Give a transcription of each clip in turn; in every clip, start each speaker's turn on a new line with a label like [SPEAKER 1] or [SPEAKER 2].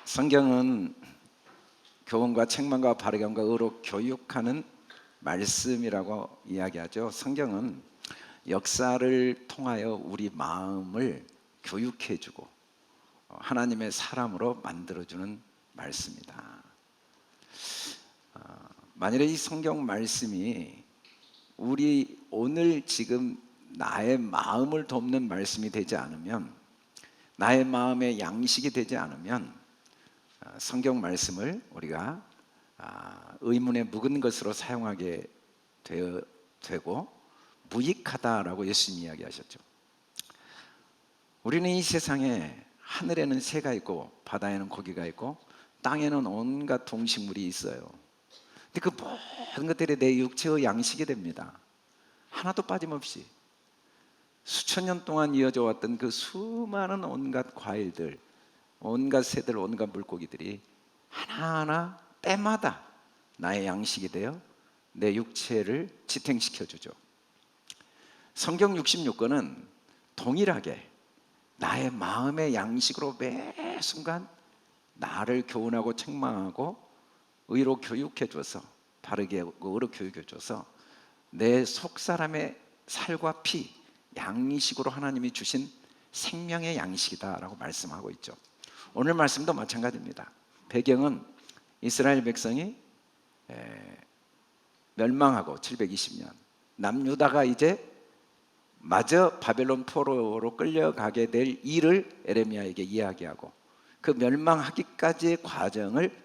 [SPEAKER 1] 성경은 교훈과 책망과 바르게 의로 교육하는 말씀이라고 이야기하죠. 성경은 역사를 통하여 우리 마음을 교육해주고 하나님의 사람으로 만들어주는 말씀이다. 만일에 이 성경 말씀이 우리 오늘 지금 나의 마음을 돕는 말씀이 되지 않으면, 나의 마음의 양식이 되지 않으면 성경 말씀을 우리가 의문의 묵은 것으로 사용하게 되고 무익하다라고 예수님이 이야기하셨죠. 우리는 이 세상에 하늘에는 새가 있고 바다에는 고기가 있고 땅에는 온갖 동식물이 있어요. 근데 그 모든 것들이 내 육체의 양식이 됩니다. 하나도 빠짐없이 수천 년 동안 이어져 왔던 그 수많은 온갖 과일들, 온갖 새들, 온갖 물고기들이 하나하나 때마다 나의 양식이 되어 내 육체를 지탱시켜주죠. 성경 66권은 동일하게 나의 마음의 양식으로 매 순간 나를 교훈하고 책망하고 의로 교육해 줘서, 바르게 의로 교육해 줘서 내 속사람의 살과 피, 양식으로 하나님이 주신 생명의 양식이다라고 말씀하고 있죠. 오늘 말씀도 마찬가지입니다. 배경은 이스라엘 백성이 멸망하고 720년 남유다가 이제 마저 바벨론 포로로 끌려가게 될 일을 에레미야에게 이야기하고 그 멸망하기까지의 과정을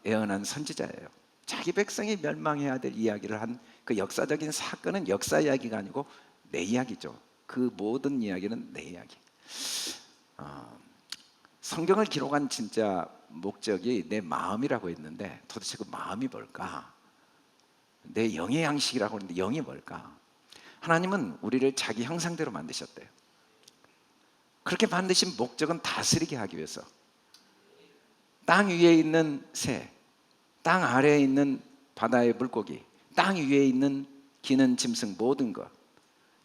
[SPEAKER 1] 예언한 선지자예요. 자기 백성이 멸망해야 될 이야기를 한 그 역사적인 사건은 역사 이야기가 아니고 내 이야기죠. 그 모든 이야기는 내 이야기. 성경을 기록한 진짜 목적이 내 마음이라고 했는데 도대체 그 마음이 뭘까? 내 영의 양식이라고 하는데 영이 뭘까? 하나님은 우리를 자기 형상대로 만드셨대요. 그렇게 만드신 목적은 다스리게 하기 위해서. 땅 위에 있는 새, 땅 아래에 있는 바다의 물고기, 땅 위에 있는 기는 짐승, 모든 것,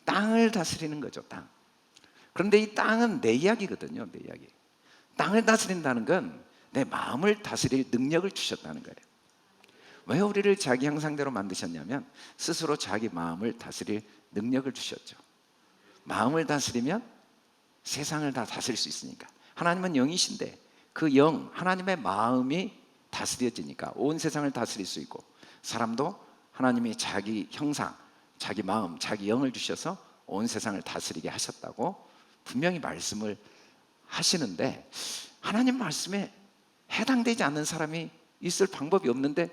[SPEAKER 1] 땅을 다스리는 거죠. 땅. 그런데 이 땅은 내 이야기거든요. 내 이야기. 땅을 다스린다는 건 내 마음을 다스릴 능력을 주셨다는 거예요. 왜 우리를 자기 형상대로 만드셨냐면 스스로 자기 마음을 다스릴 능력을 주셨죠. 마음을 다스리면 세상을 다 다스릴 수 있으니까. 하나님은 영이신데 그 영, 하나님의 마음이 다스려지니까 온 세상을 다스릴 수 있고, 사람도 하나님이 자기 형상, 자기 마음, 자기 영을 주셔서 온 세상을 다스리게 하셨다고 분명히 말씀을 하시는데, 하나님 말씀에 해당되지 않는 사람이 있을 방법이 없는데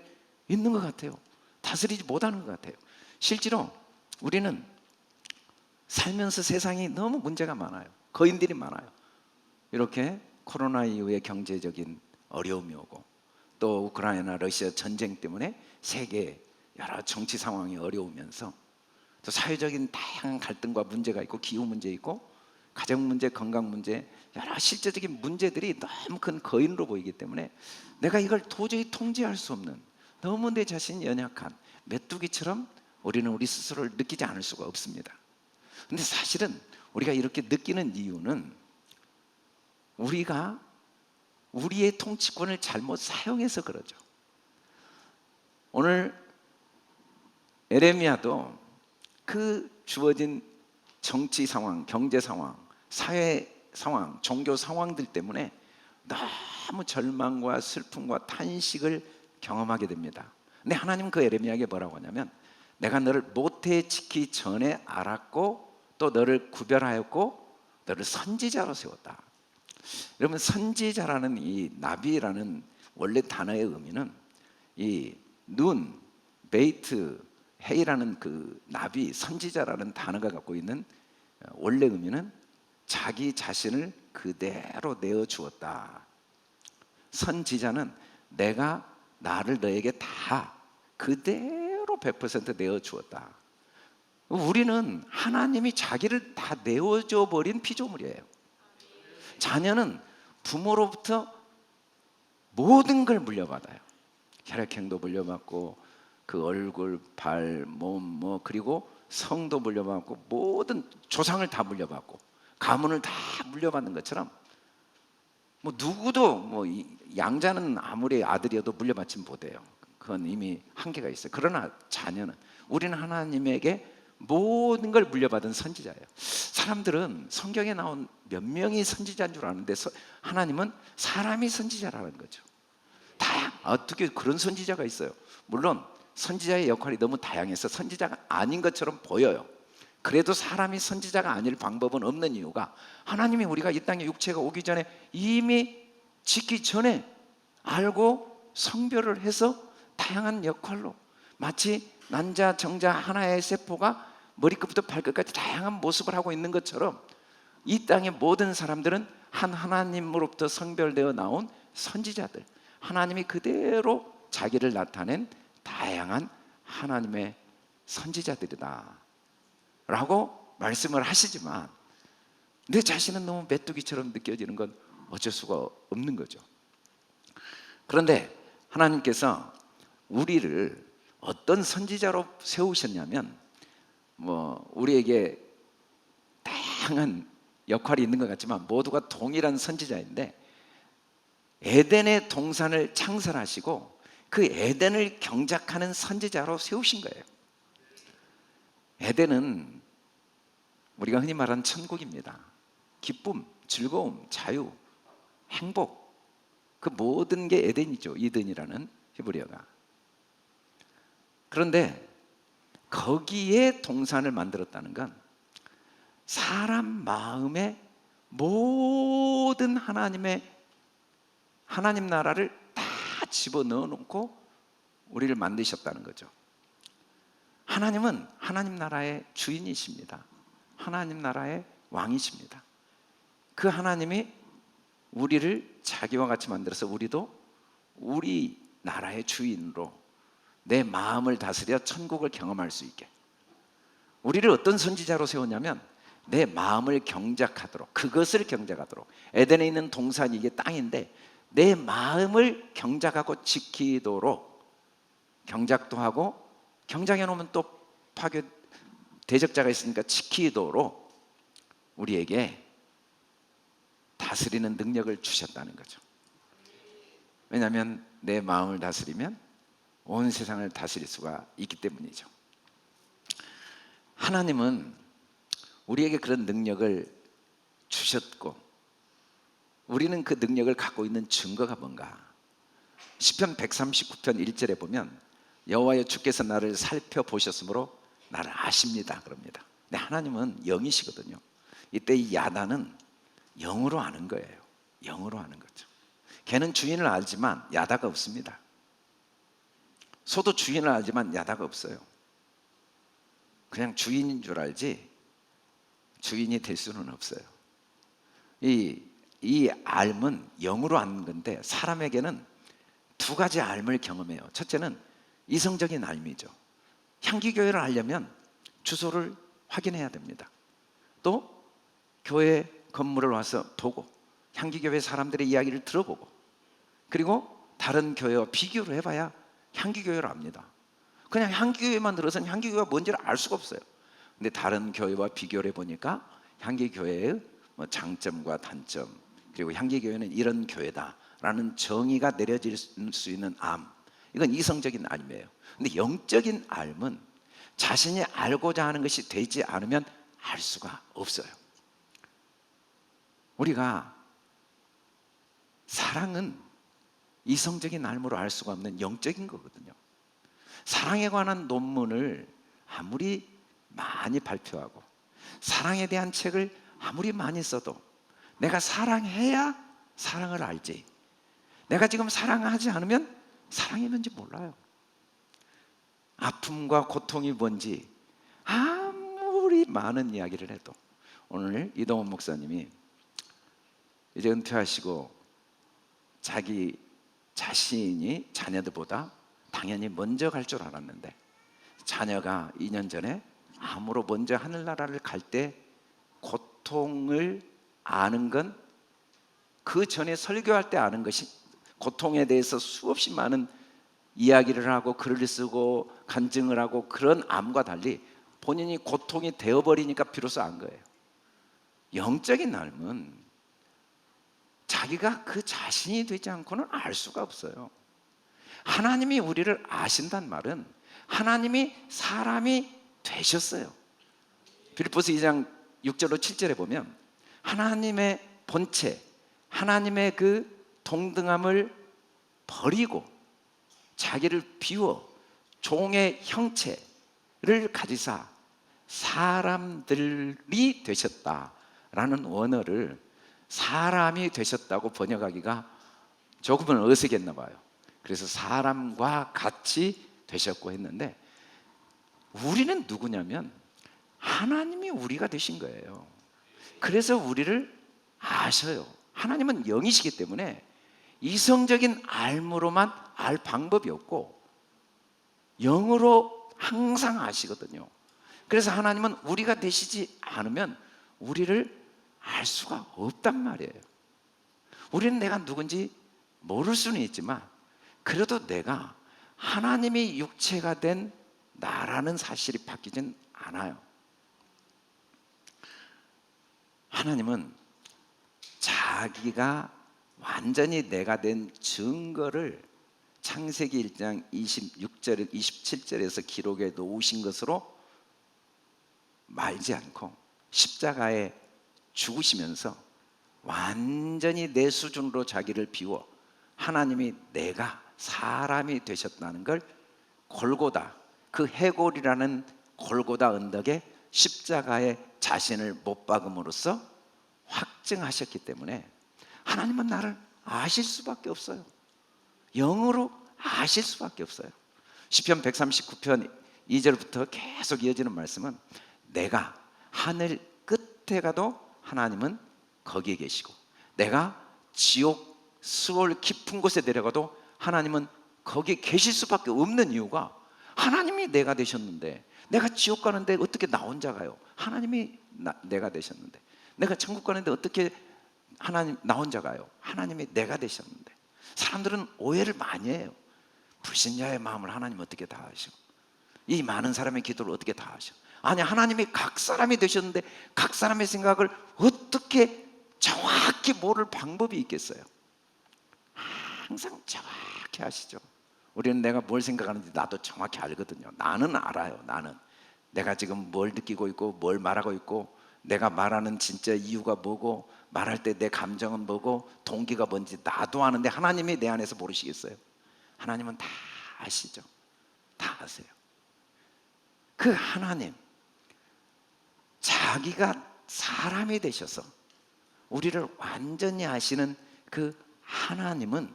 [SPEAKER 1] 있는 것 같아요. 다스리지 못하는 것 같아요. 실제로 우리는 살면서 세상이 너무 문제가 많아요. 거인들이 많아요. 이렇게 코로나 이후에 경제적인 어려움이 오고, 또 우크라이나 러시아 전쟁 때문에 세계 여러 정치 상황이 어려우면서 또 사회적인 다양한 갈등과 문제가 있고, 기후 문제 있고, 가정 문제, 건강 문제, 여러 실제적인 문제들이 너무 큰 거인으로 보이기 때문에 내가 이걸 도저히 통제할 수 없는, 너무 내 자신이 연약한 메뚜기처럼 우리는 우리 스스로를 느끼지 않을 수가 없습니다. 근데 사실은 우리가 이렇게 느끼는 이유는 우리가 우리의 통치권을 잘못 사용해서 그러죠. 오늘 에레미야도 그 주어진 정치 상황, 경제 상황, 사회 상황, 종교 상황들 때문에 너무 절망과 슬픔과 탄식을 경험하게 됩니다. 근데 하나님은 그 에레미야에게 뭐라고 하냐면, 내가 너를 모태에 지기 전에 알았고 또 너를 구별하였고 너를 선지자로 세웠다. 여러분, 선지자라는 이 나비라는 원래 단어의 의미는 이 눈, 베이트, 헤이라는 그 나비, 선지자라는 단어가 갖고 있는 원래 의미는 자기 자신을 그대로 내어주었다. 선지자는 내가 나를 너에게 다 그대로 100% 내어주었다. 우리는 하나님이 자기를 다 내어줘 버린 피조물이에요. 자녀는 부모로부터 모든 걸 물려받아요. 혈액형도 물려받고, 그 얼굴, 발, 몸, 그리고 성도 물려받고, 모든 조상을 다 물려받고, 가문을 다 물려받는 것처럼 뭐 누구도 양자는 아무리 아들이어도 물려받지 못해요. 그건 이미 한계가 있어요. 그러나 자녀는, 우리는 하나님에게 모든 걸 물려받은 선지자예요. 사람들은 성경에 나온 몇 명이 선지자인 줄 아는데 하나님은 사람이 선지자라는 거죠. 어떻게 그런 선지자가 있어요? 물론 선지자의 역할이 너무 다양해서 선지자가 아닌 것처럼 보여요. 그래도 사람이 선지자가 아닐 방법은 없는 이유가, 하나님이 우리가 이 땅에 육체가 오기 전에 이미 짓기 전에 알고 성별을 해서 다양한 역할로, 마치 난자 정자 하나의 세포가 머리끝부터 발끝까지 다양한 모습을 하고 있는 것처럼 이 땅의 모든 사람들은 한 하나님으로부터 성별되어 나온 선지자들, 하나님이 그대로 자기를 나타낸 다양한 하나님의 선지자들이다 라고 말씀을 하시지만, 내 자신은 너무 메뚜기처럼 느껴지는 건 어쩔 수가 없는 거죠. 그런데 하나님께서 우리를 어떤 선지자로 세우셨냐면, 우리에게 다양한 역할이 있는 것 같지만 모두가 동일한 선지자인데, 에덴의 동산을 창설하시고 그 에덴을 경작하는 선지자로 세우신 거예요. 에덴은 우리가 흔히 말하는 천국입니다. 기쁨, 즐거움, 자유, 행복, 그 모든 게 에덴이죠. 이든이라는 히브리어가. 그런데 거기에 동산을 만들었다는 건 사람 마음에 모든 하나님 나라를 다 집어넣어 놓고 우리를 만드셨다는 거죠. 하나님은 하나님 나라의 주인이십니다. 하나님 나라의 왕이십니다. 그 하나님이 우리를 자기와 같이 만들어서 우리도 우리 나라의 주인으로 내 마음을 다스려 천국을 경험할 수 있게, 우리를 어떤 선지자로 세웠냐면 내 마음을 경작하도록, 그것을 경작하도록. 에덴에 있는 동산이 이게 땅인데 내 마음을 경작하고 지키도록, 경작도 하고, 경작해 놓으면 또 파괴 대적자가 있으니까 지키도록 우리에게 다스리는 능력을 주셨다는 거죠. 왜냐하면 내 마음을 다스리면 온 세상을 다스릴 수가 있기 때문이죠. 하나님은 우리에게 그런 능력을 주셨고, 우리는 그 능력을 갖고 있는 증거가 뭔가? 시편 139편 1절에 보면 여호와여 주께서 나를 살펴보셨으므로 나를 아십니다 그럽니다. 근데 하나님은 영이시거든요. 이때 이 야단은 영으로 아는 거예요. 영으로 아는 거죠. 개는 주인을 알지만 야다가 없습니다. 소도 주인을 알지만 야다가 없어요. 그냥 주인인 줄 알지 주인이 될 수는 없어요. 이 알은 영으로 아는 건데, 사람에게는 두 가지 알을 경험해요. 첫째는 이성적인 알미죠. 향기교회를 알려면 주소를 확인해야 됩니다. 또 교회 건물을 와서 보고 향기교회 사람들의 이야기를 들어보고, 그리고 다른 교회와 비교를 해봐야 향기교회를 압니다. 그냥 향기교회만 들어서는 향기교회가 뭔지를 알 수가 없어요. 근데 다른 교회와 비교를 해보니까 향기교회의 장점과 단점, 그리고 향기교회는 이런 교회다라는 정의가 내려질 수 있는 암, 이건 이성적인 알이에요. 근데 영적인 알은 자신이 알고자 하는 것이 되지 않으면 알 수가 없어요. 우리가 사랑은 이성적인 알므로 알 수가 없는 영적인 거거든요. 사랑에 관한 논문을 아무리 많이 발표하고 사랑에 대한 책을 아무리 많이 써도 내가 사랑해야 사랑을 알지, 내가 지금 사랑하지 않으면 사랑이 뭔지 몰라요. 아픔과 고통이 뭔지 아무리 많은 이야기를 해도, 오늘 이동원 목사님이 이제 은퇴하시고 자기 자신이 자녀들보다 당연히 먼저 갈 줄 알았는데, 자녀가 2년 전에 암으로 먼저 하늘나라를 갈 때 고통을 아는 건 그 전에 설교할 때 아는 것이, 고통에 대해서 수없이 많은 이야기를 하고 글을 쓰고 간증을 하고 그런 암과 달리 본인이 고통이 되어버리니까 비로소 안 거예요. 영적인 암은 자기가 그 자신이 되지 않고는 알 수가 없어요. 하나님이 우리를 아신단 말은 하나님이 사람이 되셨어요. 빌립보서 2장 6절로 7절에 보면 하나님의 본체, 하나님의 그 동등함을 버리고 자기를 비워 종의 형체를 가지사 사람들이 되셨다라는 원어를 사람이 되셨다고 번역하기가 조금은 어색했나 봐요. 그래서 사람과 같이 되셨고 했는데, 우리는 누구냐면 하나님이 우리가 되신 거예요. 그래서 우리를 아셔요. 하나님은 영이시기 때문에 이성적인 알므로만 알 방법이 없고 영으로 항상 아시거든요. 그래서 하나님은 우리가 되시지 않으면 우리를 알 수가 없단 말이에요. 우리는 내가 누군지 모를 수는 있지만 그래도 내가 하나님이 육체가 된 나라는 사실이 바뀌진 않아요. 하나님은 자기가 완전히 내가 된 증거를 창세기 1장 26절, 27절에서 기록해 놓으신 것으로 말지 않고 십자가에 죽으시면서 완전히 내 수준으로 자기를 비워 하나님이 내가 사람이 되셨다는 걸 골고다, 그 해골이라는 골고다 언덕에 십자가에 자신을 못 박음으로써 확증하셨기 때문에 하나님은 나를 아실 수밖에 없어요. 영으로 아실 수밖에 없어요. 시편 139편 2절부터 계속 이어지는 말씀은 내가 하늘 끝에 가도 하나님은 거기에 계시고, 내가 지옥 수월 깊은 곳에 내려가도 하나님은 거기에 계실 수밖에 없는 이유가 하나님이 내가 되셨는데, 내가 지옥 가는데 어떻게 나 혼자 가요? 하나님이 내가 되셨는데. 내가 천국 가는데 어떻게 하나님 나 혼자 가요? 하나님이 내가 되셨는데. 사람들은 오해를 많이 해요. 불신자의 마음을 하나님 어떻게 다 아셔? 이 많은 사람의 기도를 어떻게 다 아셔? 아니, 하나님이 각 사람이 되셨는데 각 사람의 생각을 어떻게 정확히 모를 방법이 있겠어요? 항상 정확히 아시죠. 우리는 내가 뭘 생각하는지 나도 정확히 알거든요. 나는 알아요. 나는 내가 지금 뭘 느끼고 있고 뭘 말하고 있고, 내가 말하는 진짜 이유가 뭐고, 말할 때 내 감정은 뭐고, 동기가 뭔지 나도 아는데 하나님이 내 안에서 모르시겠어요? 하나님은 다 아시죠. 다 아세요. 그 하나님, 자기가 사람이 되셔서 우리를 완전히 아시는 그 하나님은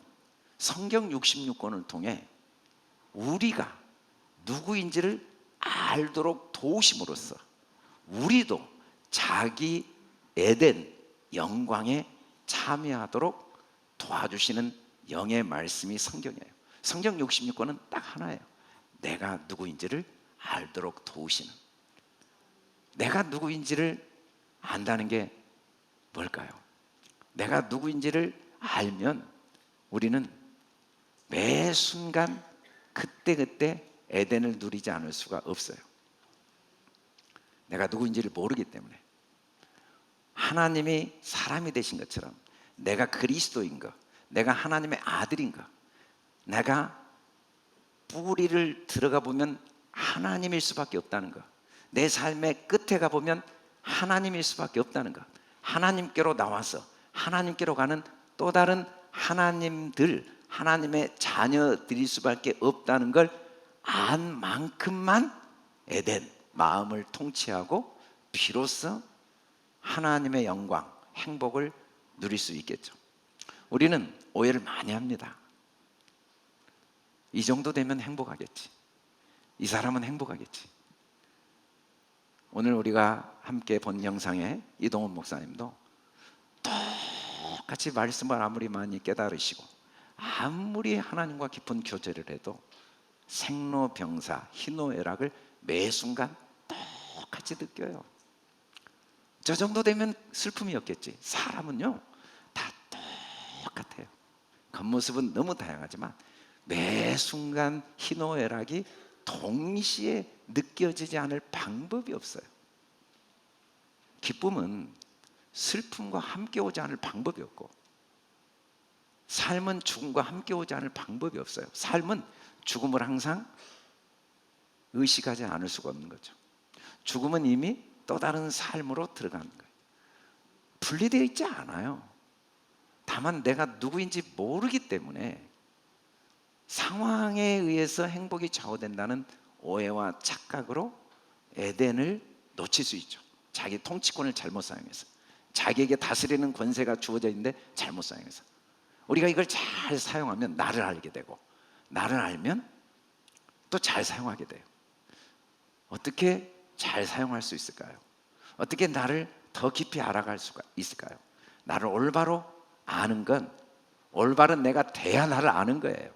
[SPEAKER 1] 성경 66권을 통해 우리가 누구인지를 알도록 도우심으로써 우리도 자기 에덴 영광에 참여하도록 도와주시는 영의 말씀이 성경이에요. 성경 66권은 딱 하나예요. 내가 누구인지를 알도록 도우시는. 내가 누구인지를 안다는 게 뭘까요? 내가 누구인지를 알면 우리는 매 순간 그때그때 에덴을 누리지 않을 수가 없어요. 내가 누구인지를 모르기 때문에. 하나님이 사람이 되신 것처럼 내가 그리스도인 것, 내가 하나님의 아들인 것, 내가 뿌리를 들어가 보면 하나님일 수밖에 없다는 것, 내 삶의 끝에 가보면 하나님일 수밖에 없다는 것, 하나님께로 나와서 하나님께로 가는 또 다른 하나님들, 하나님의 자녀들일 수밖에 없다는 걸 안 만큼만 에덴 마음을 통치하고 비로소 하나님의 영광, 행복을 누릴 수 있겠죠. 우리는 오해를 많이 합니다. 이 정도 되면 행복하겠지, 이 사람은 행복하겠지. 오늘 우리가 함께 본 영상의 이동훈 목사님도 똑같이 말씀을 아무리 많이 깨달으시고 아무리 하나님과 깊은 교제를 해도 생로병사, 희노애락을 매 순간 똑같이 느껴요. 저 정도 되면 슬픔이 없겠지. 사람은요 다 똑같아요. 겉모습은 너무 다양하지만 매 순간 희노애락이 동시에 느껴지지 않을 방법이 없어요. 기쁨은 슬픔과 함께 오지 않을 방법이 없고, 삶은 죽음과 함께 오지 않을 방법이 없어요. 삶은 죽음을 항상 의식하지 않을 수가 없는 거죠. 죽음은 이미 또 다른 삶으로 들어가는 거예요. 분리되어 있지 않아요. 다만 내가 누구인지 모르기 때문에 상황에 의해서 행복이 좌우된다는 오해와 착각으로 에덴을 놓칠 수 있죠. 자기 통치권을 잘못 사용해서, 자기에게 다스리는 권세가 주어져 있는데 잘못 사용해서. 우리가 이걸 잘 사용하면 나를 알게 되고, 나를 알면 또 잘 사용하게 돼요. 어떻게 잘 사용할 수 있을까요? 어떻게 나를 더 깊이 알아갈 수가 있을까요? 나를 올바로 아는 건, 올바른 내가 돼야 나를 아는 거예요.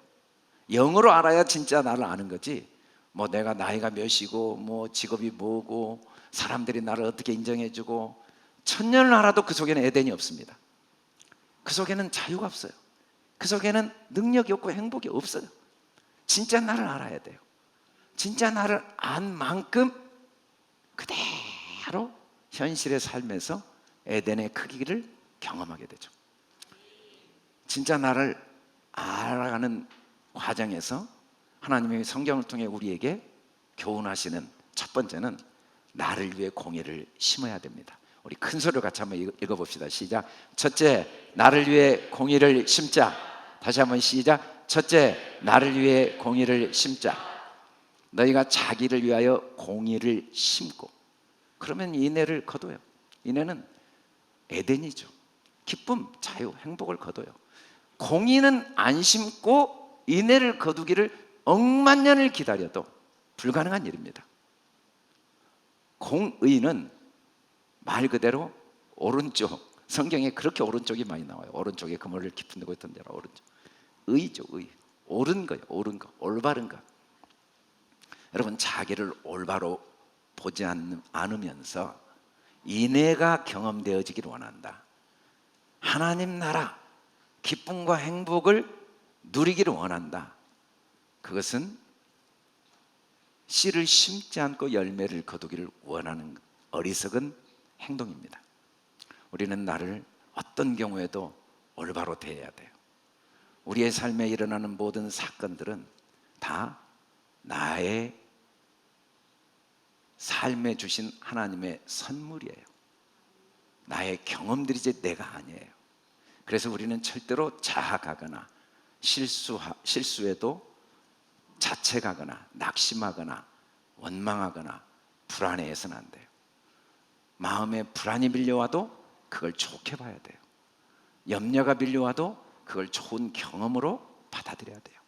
[SPEAKER 1] 영으로 알아야 진짜 나를 아는 거지, 뭐 내가 나이가 몇이고 뭐 직업이 뭐고 사람들이 나를 어떻게 인정해주고 천년을 알아도 그 속에는 에덴이 없습니다. 그 속에는 자유가 없어요. 그 속에는 능력이 없고 행복이 없어요. 진짜 나를 알아야 돼요. 진짜 나를 안 만큼 그대로 현실의 삶에서 에덴의 크기를 경험하게 되죠. 진짜 나를 알아가는 과정에서 하나님의 성경을 통해 우리에게 교훈하시는 첫 번째는 나를 위해 공의를 심어야 됩니다. 우리 큰 소리로 같이 한번 읽어봅시다. 시작. 첫째, 나를 위해 공의를 심자. 다시 한번 시작. 첫째, 나를 위해 공의를 심자. 너희가 자기를 위하여 공의를 심고, 그러면 인애를 거둬요. 인애는 에덴이죠. 기쁨, 자유, 행복을 거둬요. 공의는 안 심고 인애를 거두기를 억만 년을 기다려도 불가능한 일입니다. 공의는 말 그대로 오른쪽, 성경에 그렇게 오른쪽이 많이 나와요. 오른쪽에 그물을 깊은 데고 있던 데라 오른쪽. 의죠, 의. 옳은 거예요. 옳은 거, 올바른 거. 여러분, 자기를 올바로 보지 않으면서 인애가 경험되어지기를 원한다. 하나님 나라, 기쁨과 행복을 누리기를 원한다. 그것은 씨를 심지 않고 열매를 거두기를 원하는 어리석은 행동입니다. 우리는 나를 어떤 경우에도 올바로 대해야 돼요. 우리의 삶에 일어나는 모든 사건들은 다 나의 삶에 주신 하나님의 선물이에요. 나의 경험들이지 내가 아니에요. 그래서 우리는 절대로 자학하거나 실수에도 자책하거나 낙심하거나 원망하거나 불안해해서는 안 돼요. 마음에 불안이 밀려와도 그걸 좋게 봐야 돼요. 염려가 밀려와도 그걸 좋은 경험으로 받아들여야 돼요.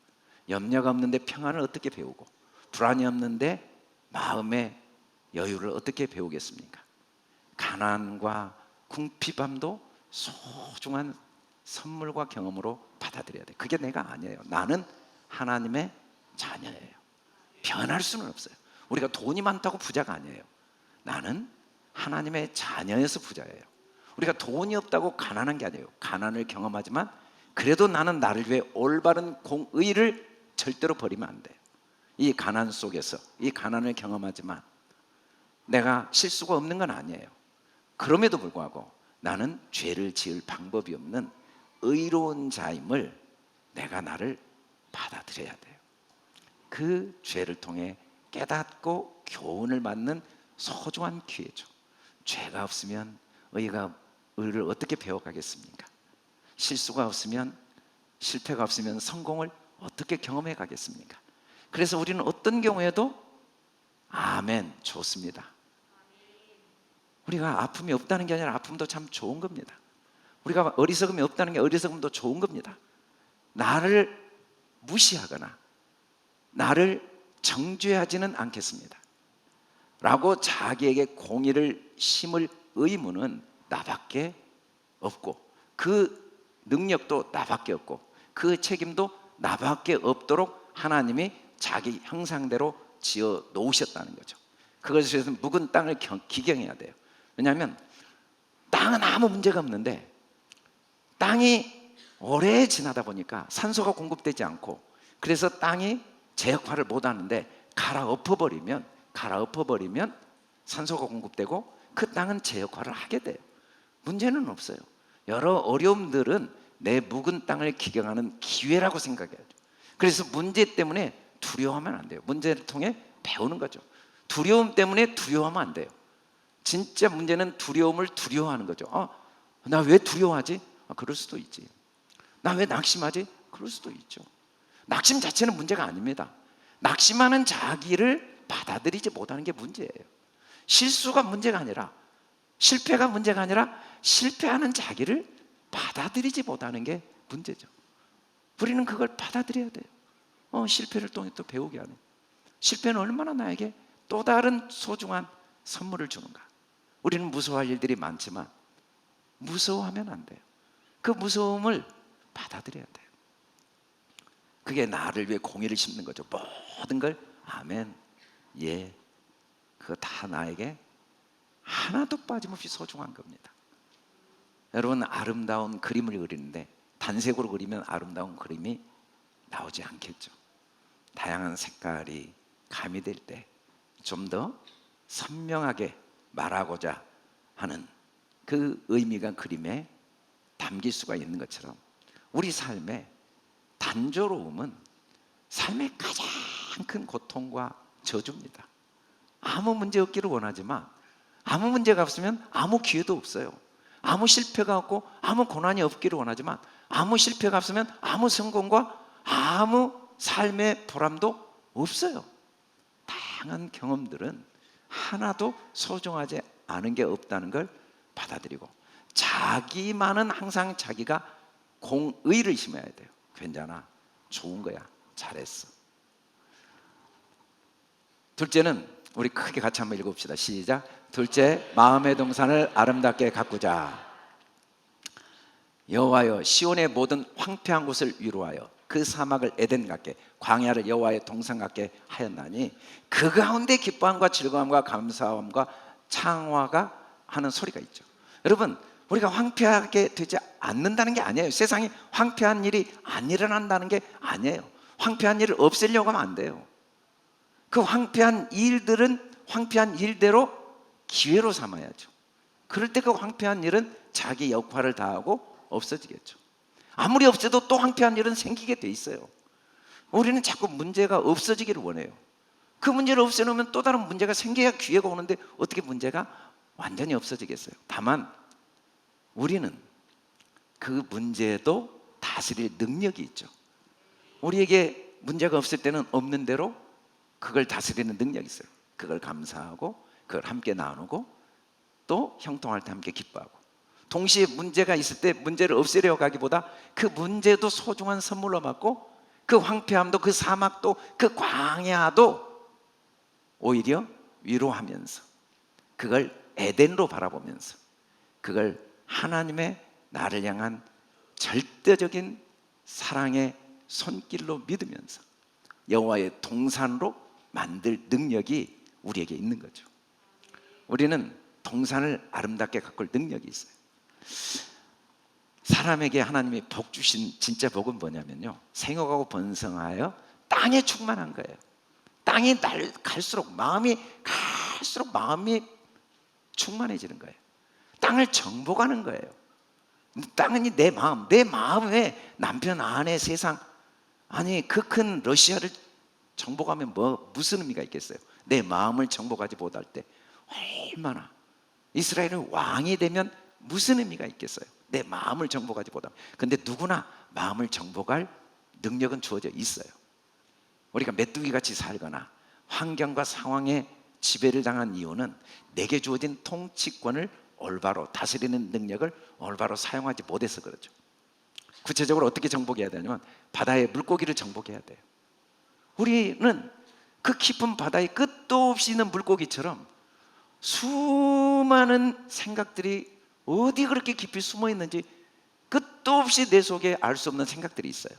[SPEAKER 1] 염려가 없는데 평안을 어떻게 배우고, 불안이 없는데 마음의 여유를 어떻게 배우겠습니까? 가난과 궁핍함도 소중한 선물과 경험으로 받아들여야 돼요. 그게 내가 아니에요. 나는 하나님의 자녀예요. 변할 수는 없어요. 우리가 돈이 많다고 부자가 아니에요. 나는 하나님의 자녀여서 부자예요. 우리가 돈이 없다고 가난한 게 아니에요. 가난을 경험하지만 그래도 나는 나를 위해 올바른 공의를 절대로 버리면 안 돼요. 이 가난 속에서 이 가난을 경험하지만 내가 실수가 없는 건 아니에요. 그럼에도 불구하고 나는 죄를 지을 방법이 없는 의로운 자임을 내가 나를 받아들여야 돼요. 그 죄를 통해 깨닫고 교훈을 받는 소중한 기회죠. 죄가 없으면 의를 어떻게 배워가겠습니까? 실수가 없으면, 실패가 없으면 성공을 어떻게 경험해 가겠습니까? 그래서 우리는 어떤 경우에도 아멘, 좋습니다. 우리가 아픔이 없다는 게 아니라 아픔도 참 좋은 겁니다. 우리가 어리석음이 없다는 게 어리석음도 좋은 겁니다. 나를 무시하거나 나를 정죄하지는 않겠습니다 라고 자기에게 공의를 심을 의무는 나밖에 없고, 그 능력도 나밖에 없고, 그 책임도 나밖에 없도록 하나님이 자기 형상대로 지어 놓으셨다는 거죠. 그것에 대해서 묵은 땅을 기경해야 돼요. 왜냐하면 땅은 아무 문제가 없는데 땅이 오래 지나다 보니까 산소가 공급되지 않고, 그래서 땅이 제 역할을 못하는데 갈아엎어버리면 산소가 공급되고 그 땅은 제 역할을 하게 돼요. 문제는 없어요. 여러 어려움들은 내 묵은 땅을 기경하는 기회라고 생각해야죠. 그래서 문제 때문에 두려워하면 안 돼요. 문제를 통해 배우는 거죠. 두려움 때문에 두려워하면 안 돼요. 진짜 문제는 두려움을 두려워하는 거죠. 나 왜 두려워하지? 그럴 수도 있지. 나 왜 낙심하지? 그럴 수도 있죠. 낙심 자체는 문제가 아닙니다. 낙심하는 자기를 받아들이지 못하는 게 문제예요. 실수가 문제가 아니라, 실패가 문제가 아니라 실패하는 자기를 받아들이지 못하는 게 문제죠. 우리는 그걸 받아들여야 돼요. 실패를 통해 또 배우게 하는, 실패는 얼마나 나에게 또 다른 소중한 선물을 주는가. 우리는 무서워할 일들이 많지만 무서워하면 안 돼요. 그 무서움을 받아들여야 돼요. 그게 나를 위해 공의를 심는 거죠. 모든 걸 아멘, 예, 그거 다 나에게 하나도 빠짐없이 소중한 겁니다. 여러분, 아름다운 그림을 그리는데 단색으로 그리면 아름다운 그림이 나오지 않겠죠. 다양한 색깔이 가미될 때 좀 더 선명하게 말하고자 하는 그 의미가 그림에 담길 수가 있는 것처럼, 우리 삶의 단조로움은 삶의 가장 큰 고통과 저주입니다. 아무 문제 없기를 원하지만 아무 문제가 없으면 아무 기회도 없어요. 아무 실패가 없고 아무 고난이 없기를 원하지만 아무 실패가 없으면 아무 성공과 아무 삶의 보람도 없어요. 다양한 경험들은 하나도 소중하지 않은 게 없다는 걸 받아들이고, 자기만은 항상 자기가 공의를 심어야 돼요. 괜찮아, 좋은 거야, 잘했어. 둘째는 우리 크게 같이 한번 읽어봅시다. 시작. 둘째, 마음의 동산을 아름답게 가꾸자. 여호와여, 시온의 모든 황폐한 곳을 위로하여 그 사막을 에덴 같게, 광야를 여호와의 동산 같게 하였나니 그 가운데 기뻐함과 즐거움과 감사함과 창화가 하는 소리가 있죠. 여러분, 우리가 황폐하게 되지 않는다는 게 아니에요. 세상에 황폐한 일이 안 일어난다는 게 아니에요. 황폐한 일을 없애려고 하면 안 돼요. 그 황폐한 일들은 황폐한 일대로 기회로 삼아야죠. 그럴 때 그 황폐한 일은 자기 역할을 다하고 없어지겠죠. 아무리 없애도 또 황폐한 일은 생기게 돼 있어요. 우리는 자꾸 문제가 없어지기를 원해요. 그 문제를 없애놓으면 또 다른 문제가 생겨야 기회가 오는데 어떻게 문제가 완전히 없어지겠어요? 다만 우리는 그 문제도 다스릴 능력이 있죠. 우리에게 문제가 없을 때는 없는 대로 그걸 다스리는 능력이 있어요. 그걸 감사하고 그걸 함께 나누고 또 형통할 때 함께 기뻐하고, 동시에 문제가 있을 때 문제를 없애려 가기보다 그 문제도 소중한 선물로 받고, 그 황폐함도, 그 사막도, 그 광야도 오히려 위로하면서, 그걸 에덴으로 바라보면서, 그걸 하나님의 나를 향한 절대적인 사랑의 손길로 믿으면서 여호와의 동산으로 만들 능력이 우리에게 있는 거죠. 우리는 동산을 아름답게 가꿀 능력이 있어요. 사람에게 하나님이 복 주신 진짜 복은 뭐냐면요, 생육하고 번성하여 땅에 충만한 거예요. 땅이 갈수록 마음이 충만해지는 거예요. 땅을 정복하는 거예요. 땅은 내 마음에 남편, 아내, 세상, 아니 그 큰 러시아를 정복하면 무슨 의미가 있겠어요? 내 마음을 정복하지 못할 때 얼마나, 이스라엘은 왕이 되면 무슨 의미가 있겠어요? 내 마음을 정복하지 못하면. 근데 누구나 마음을 정복할 능력은 주어져 있어요. 우리가 메뚜기같이 살거나 환경과 상황에 지배를 당한 이유는 내게 주어진 통치권을 올바로 다스리는 능력을 올바로 사용하지 못해서 그렇죠. 구체적으로 어떻게 정복해야 되냐면 바다의 물고기를 정복해야 돼요. 우리는 그 깊은 바다의 끝도 없이 있는 물고기처럼 수많은 생각들이 어디 그렇게 깊이 숨어 있는지 끝도 없이 내 속에 알 수 없는 생각들이 있어요.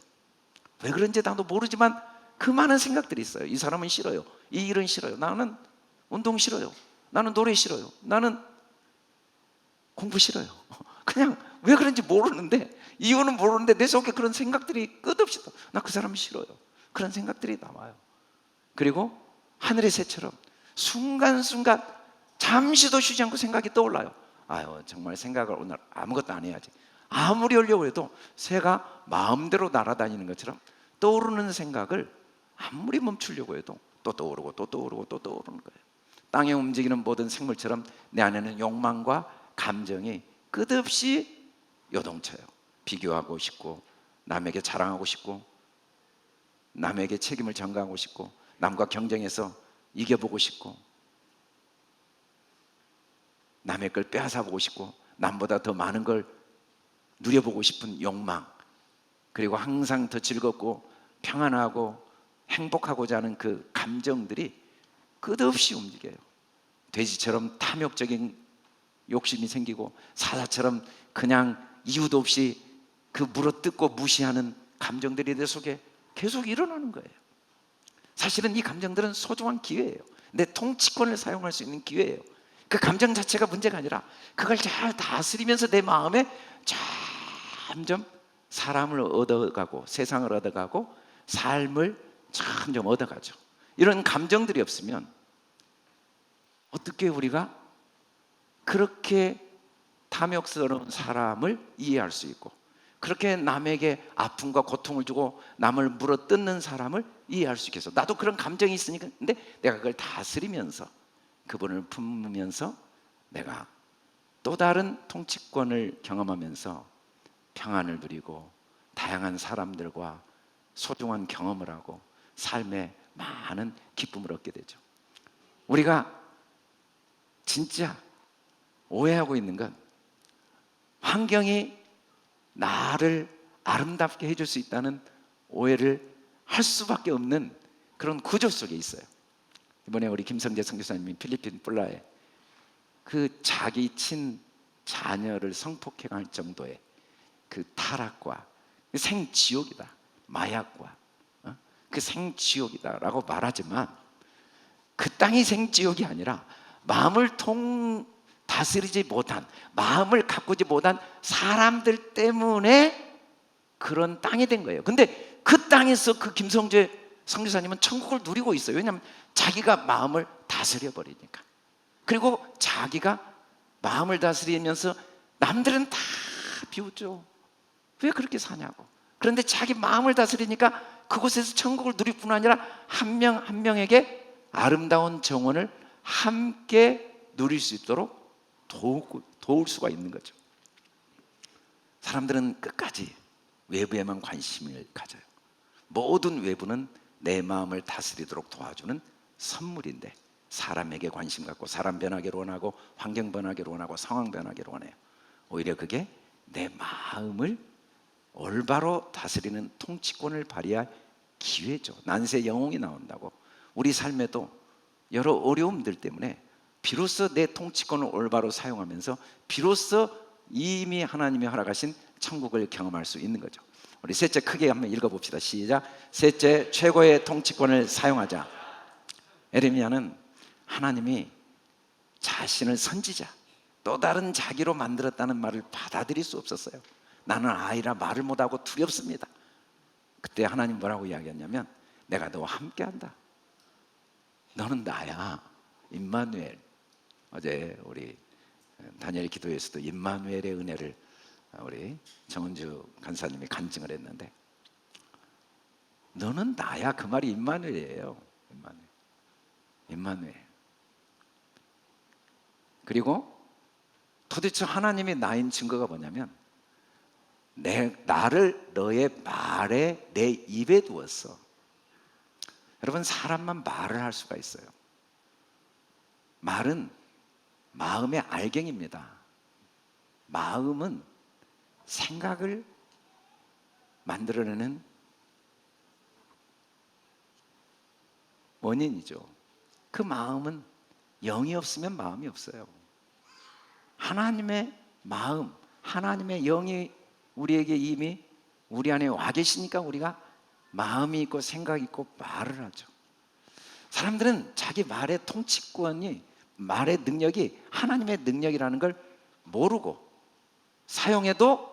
[SPEAKER 1] 왜 그런지 나도 모르지만 그 많은 생각들이 있어요. 이 사람은 싫어요, 이 일은 싫어요, 나는 운동 싫어요, 나는 노래 싫어요, 나는 공부 싫어요. 그냥 왜 그런지 모르는데, 이유는 모르는데 내 속에 그런 생각들이 끝없이, 나 그 사람 싫어요, 그런 생각들이 나와요. 그리고 하늘의 새처럼 순간순간 잠시도 쉬지 않고 생각이 떠올라요. 아유, 정말 생각을 오늘 아무것도 안 해야지, 아무리 하려고 해도 새가 마음대로 날아다니는 것처럼 떠오르는 생각을 아무리 멈추려고 해도 또 떠오르고 또 떠오르고 또 떠오르는 거예요. 땅에 움직이는 모든 생물처럼 내 안에는 욕망과 감정이 끝없이 요동쳐요. 비교하고 싶고, 남에게 자랑하고 싶고, 남에게 책임을 전가하고 싶고, 남과 경쟁해서 이겨보고 싶고, 남의 걸 빼앗아보고 싶고, 남보다 더 많은 걸 누려보고 싶은 욕망, 그리고 항상 더 즐겁고 평안하고 행복하고자 하는 그 감정들이 끝없이 움직여요. 돼지처럼 탐욕적인 욕심이 생기고, 사자처럼 그냥 이유도 없이 그 물어뜯고 무시하는 감정들이 내 속에 계속 일어나는 거예요. 사실은 이 감정들은 소중한 기회예요. 내 통치권을 사용할 수 있는 기회예요. 그 감정 자체가 문제가 아니라 그걸 잘 다스리면서 내 마음에 점점 사람을 얻어가고, 세상을 얻어가고, 삶을 점점 얻어가죠. 이런 감정들이 없으면 어떻게 우리가 그렇게 탐욕스러운 사람을 이해할 수 있고, 그렇게 남에게 아픔과 고통을 주고 남을 물어뜯는 사람을 이해할 수 있겠어? 나도 그런 감정이 있으니까. 근데 내가 그걸 다스리면서, 그분을 품으면서 내가 또 다른 통치권을 경험하면서 평안을 누리고 다양한 사람들과 소중한 경험을 하고 삶에 많은 기쁨을 얻게 되죠. 우리가 진짜 오해하고 있는 건, 환경이 나를 아름답게 해줄 수 있다는 오해를 할 수밖에 없는 그런 구조 속에 있어요. 이번에 우리 김성재 선교사님이 필리핀 뿔라에 그 자기 친 자녀를 성폭행할 정도의 그 타락과 생지옥이다, 마약과 그 생지옥이다라고 말하지만, 그 땅이 생지옥이 아니라 마음을 다스리지 못한, 마음을 가꾸지 못한 사람들 때문에 그런 땅이 된 거예요. 근데 그 땅에서 그 김성재 선교사님은 천국을 누리고 있어요. 왜냐하면 자기가 마음을 다스려 버리니까. 그리고 자기가 마음을 다스리면서 남들은 다 비웃죠. 왜 그렇게 사냐고. 그런데 자기 마음을 다스리니까 그곳에서 천국을 누릴 뿐 아니라 한 명 한 명에게 아름다운 정원을 함께 누릴 수 있도록 도울 수가 있는 거죠. 사람들은 끝까지 외부에만 관심을 가져요. 모든 외부는 내 마음을 다스리도록 도와주는 선물인데, 사람에게 관심 갖고 사람 변하기를 원하고 환경 변하기를 원하고 상황 변하기를 원해요. 오히려 그게 내 마음을 올바로 다스리는 통치권을 발휘할 기회죠. 난세 영웅이 나온다고. 우리 삶에도 여러 어려움들 때문에 비로소 내 통치권을 올바로 사용하면서 비로소 이미 하나님이 허락하신 천국을 경험할 수 있는 거죠. 우리 셋째 크게 한번 읽어봅시다. 시작. 셋째, 최고의 통치권을 사용하자. 에레미야는 하나님이 자신을 선지자, 또 다른 자기로 만들었다는 말을 받아들일 수 없었어요. 나는 아이라 말을 못하고 두렵습니다. 그때 하나님 뭐라고 이야기했냐면, 내가 너와 함께한다. 너는 나야, 임마누엘. 어제 우리 다니엘 기도에서도 임마누엘의 은혜를 우리 정은주 간사님이 간증을 했는데, 너는 나야, 그 말이 임마누엘이에요. 임마누엘. 그리고 도대체 하나님이 나인 증거가 뭐냐면, 나를 너의 말에, 내 입에 두었어. 여러분, 사람만 말을 할 수가 있어요. 말은 마음의 알갱입니다. 마음은 생각을 만들어내는 원인이죠. 그 마음은 영이 없으면 마음이 없어요. 하나님의 마음, 하나님의 영이 우리에게 이미 우리 안에 와 계시니까 우리가 마음이 있고 생각이 있고 말을 하죠. 사람들은 자기 말의 통치권이, 말의 능력이 하나님의 능력이라는 걸 모르고 사용해도,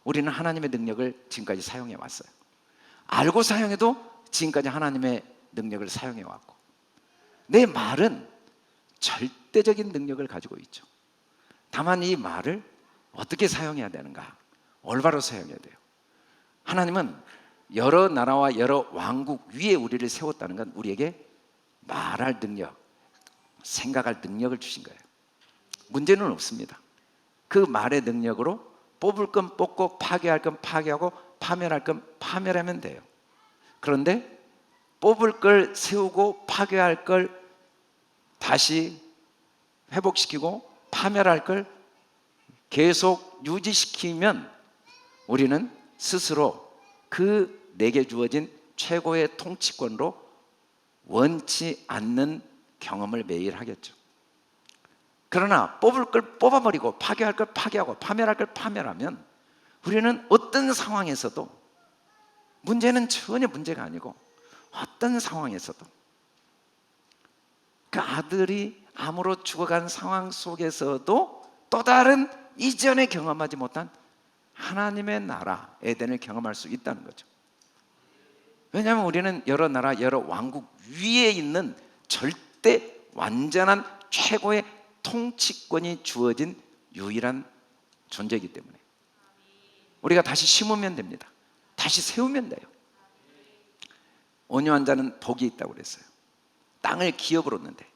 [SPEAKER 1] 우리는 하나님의 능력을 지금까지 사용해 왔어요. 알고 사용해도 지금까지 하나님의 능력을 사용해 왔고, 내 말은 절대적인 능력을 가지고 있죠. 다만 이 말을 어떻게 사용해야 되는가, 올바로 사용해야 돼요. 하나님은 여러 나라와 여러 왕국 위에 우리를 세웠다는 건 우리에게 말할 능력, 생각할 능력을 주신 거예요. 문제는 없습니다. 그 말의 능력으로 뽑을 건 뽑고 파괴할 건 파괴하고 파멸할 건 파멸하면 돼요. 그런데 뽑을 걸 세우고 파괴할 걸 다시 회복시키고 파멸할 걸 계속 유지시키면 우리는 스스로 그 내게 주어진 최고의 통치권으로 원치 않는 경험을 매일 하겠죠. 그러나 뽑을 걸 뽑아버리고 파괴할 걸 파괴하고 파멸할 걸 파멸하면 우리는 어떤 상황에서도, 문제는 전혀 문제가 아니고 어떤 상황에서도 그 아들이 암으로 죽어간 상황 속에서도 또 다른 이전에 경험하지 못한 하나님의 나라 에덴을 경험할 수 있다는 거죠. 왜냐하면 우리는 여러 나라 여러 왕국 위에 있는 절대 완전한 최고의 통치권이 주어진 유일한 존재이기 때문에 우리가 다시 심으면 됩니다. 다시 세우면 돼요. 온유한 자는 복이 있다고 그랬어요. 땅을 기업으로 얻는데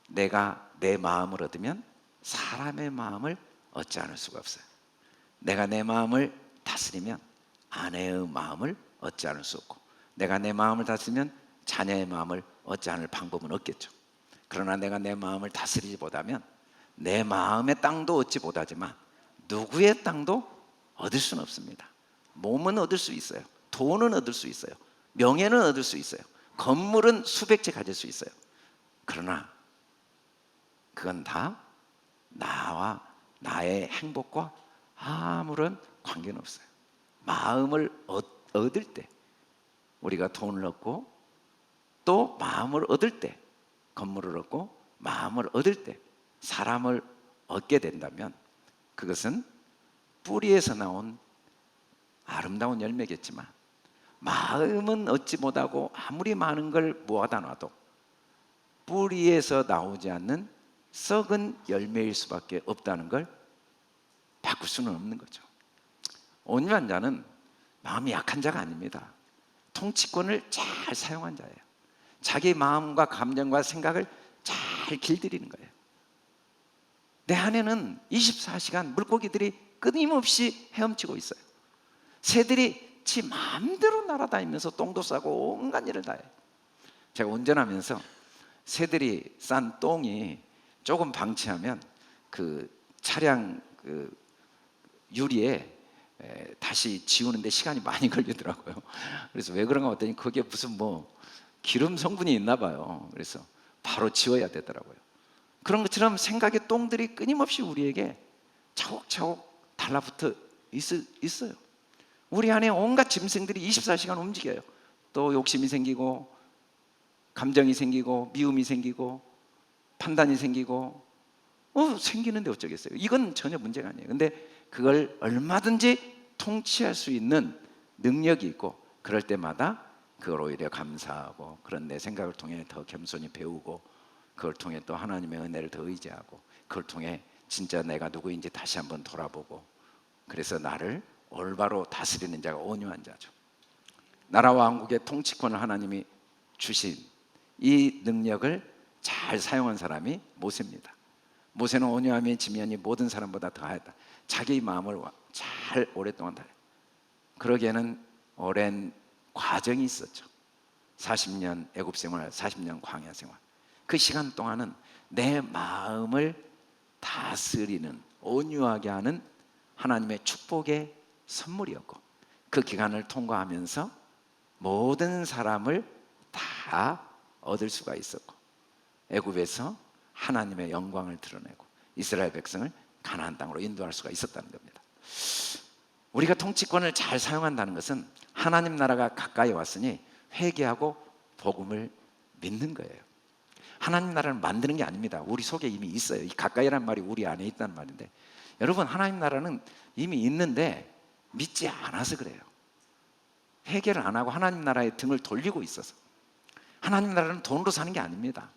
[SPEAKER 1] 내가 내 마음을 얻으면 사람의 마음을 얻지 않을 수가 없어요. 내가 내 마음을 다스리면 아내의 마음을 얻지 않을 수 없고, 내가 내 마음을 다스리면 자녀의 마음을 얻지 않을 방법은 없겠죠. 그러나 내가 내 마음을 다스리지 못하면 내 마음의 땅도 얻지 못하지만 누구의 땅도 얻을 수는 없습니다. 몸은 얻을 수 있어요. 돈은 얻을 수 있어요. 명예는 얻을 수 있어요. 건물은 수백 채 가질 수 있어요. 그러나 그건 다 나와 나의 행복과 아무런 관계는 없어요. 마음을 얻을 때 우리가 돈을 얻고, 또 마음을 얻을 때 건물을 얻고, 마음을 얻을 때 사람을 얻게 된다면 그것은 뿌리에서 나온 아름다운 열매겠지만 마음은 얻지 못하고 아무리 많은 걸 모아다 놔도 뿌리에서 나오지 않는 썩은 열매일 수밖에 없다는 걸 바꿀 수는 없는 거죠. 온유한 자는 마음이 약한 자가 아닙니다. 통치권을 잘 사용한 자예요. 자기 마음과 감정과 생각을 잘 길들이는 거예요. 내 안에는 24시간 물고기들이 끊임없이 헤엄치고 있어요. 새들이 지 마음대로 날아다니면서 똥도 싸고 온갖 일을 다 해요. 제가 운전하면서 새들이 싼 똥이 조금 방치하면 그 차량 그 유리에 다시 지우는데 시간이 많이 걸리더라고요. 그래서 왜 그런가 봤더니 그게 무슨 뭐 기름 성분이 있나 봐요. 그래서 바로 지워야 되더라고요. 그런 것처럼 생각의 똥들이 끊임없이 우리에게 차곡차곡 달라붙어 있어요. 우리 안에 온갖 짐승들이 24시간 움직여요. 또 욕심이 생기고 감정이 생기고 미움이 생기고 판단이 생기고 생기는데 어쩌겠어요. 이건 전혀 문제가 아니에요. 근데 그걸 얼마든지 통치할 수 있는 능력이 있고, 그럴 때마다 그걸 오히려 감사하고, 그런 내 생각을 통해 더 겸손히 배우고, 그걸 통해 또 하나님의 은혜를 더 의지하고, 그걸 통해 진짜 내가 누구인지 다시 한번 돌아보고, 그래서 나를 올바로 다스리는 자가 온유한 자죠. 나라와 왕국의 통치권을 하나님이 주신 이 능력을 잘 사용한 사람이 모세입니다. 모세는 온유함이 지면이 모든 사람보다 더하였다. 자기 마음을 잘 오랫동안 다. 그러기에는 오랜 과정이 있었죠. 40년 애굽 생활, 40년 광야 생활. 그 시간 동안은 내 마음을 다스리는, 온유하게 하는 하나님의 축복의 선물이었고, 그 기간을 통과하면서 모든 사람을 다 얻을 수가 있었고, 애굽에서 하나님의 영광을 드러내고 이스라엘 백성을 가나안 땅으로 인도할 수가 있었다는 겁니다. 우리가 통치권을 잘 사용한다는 것은 하나님 나라가 가까이 왔으니 회개하고 복음을 믿는 거예요. 하나님 나라를 만드는 게 아닙니다. 우리 속에 이미 있어요. 이 가까이라는 말이 우리 안에 있다는 말인데, 여러분, 하나님 나라는 이미 있는데 믿지 않아서 그래요. 회개를 안 하고 하나님 나라의 등을 돌리고 있어서. 하나님 나라는 돈으로 사는 게 아닙니다.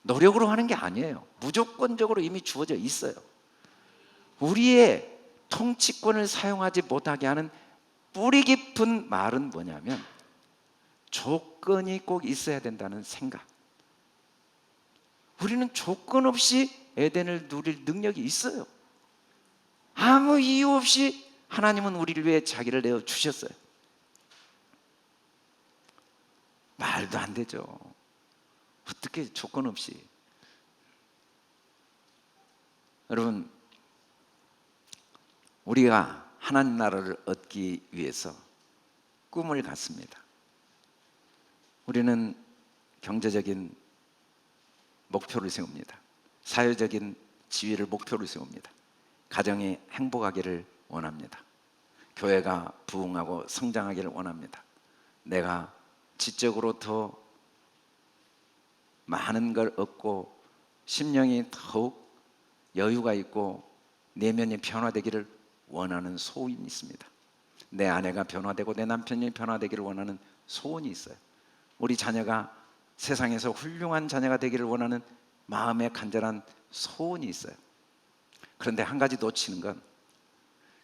[SPEAKER 1] 노력으로 하는 게 아니에요. 무조건적으로 이미 주어져 있어요. 우리의 통치권을 사용하지 못하게 하는 뿌리 깊은 말은 뭐냐면 조건이 꼭 있어야 된다는 생각. 우리는 조건 없이 에덴을 누릴 능력이 있어요. 아무 이유 없이 하나님은 우리를 위해 자기를 내어 주셨어요. 말도 안 되죠. 어떻게 조건 없이. 여러분, 우리가 하나님 나라를 얻기 위해서 꿈을 갖습니다. 우리는 경제적인 목표를 세웁니다. 사회적인 지위를 목표로 세웁니다. 가정이 행복하기를 원합니다. 교회가 부흥하고 성장하기를 원합니다. 내가 지적으로 더 많은 걸 얻고 심령이 더욱 여유가 있고 내면이 변화되기를 원하는 소원이 있습니다. 내 아내가 변화되고 내 남편이 변화되기를 원하는 소원이 있어요. 우리 자녀가 세상에서 훌륭한 자녀가 되기를 원하는 마음의 간절한 소원이 있어요. 그런데 한 가지 놓치는 건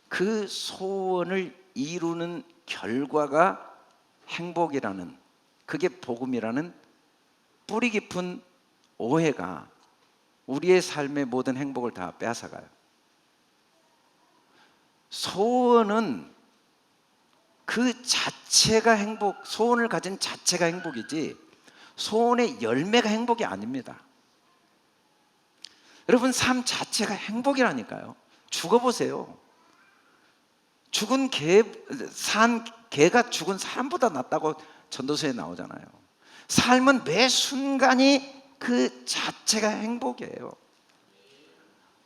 [SPEAKER 1] 그 소원을 이루는 결과가 행복이라는, 그게 복음이라는 뿌리 깊은 오해가 우리의 삶의 모든 행복을 다 빼앗아가요. 소원은 그 자체가 행복, 소원을 가진 자체가 행복이지 소원의 열매가 행복이 아닙니다. 여러분, 삶 자체가 행복이라니까요. 죽어보세요. 죽은 개가 죽은 사람보다 낫다고 전도서에 나오잖아요. 삶은 매 순간이 그 자체가 행복이에요.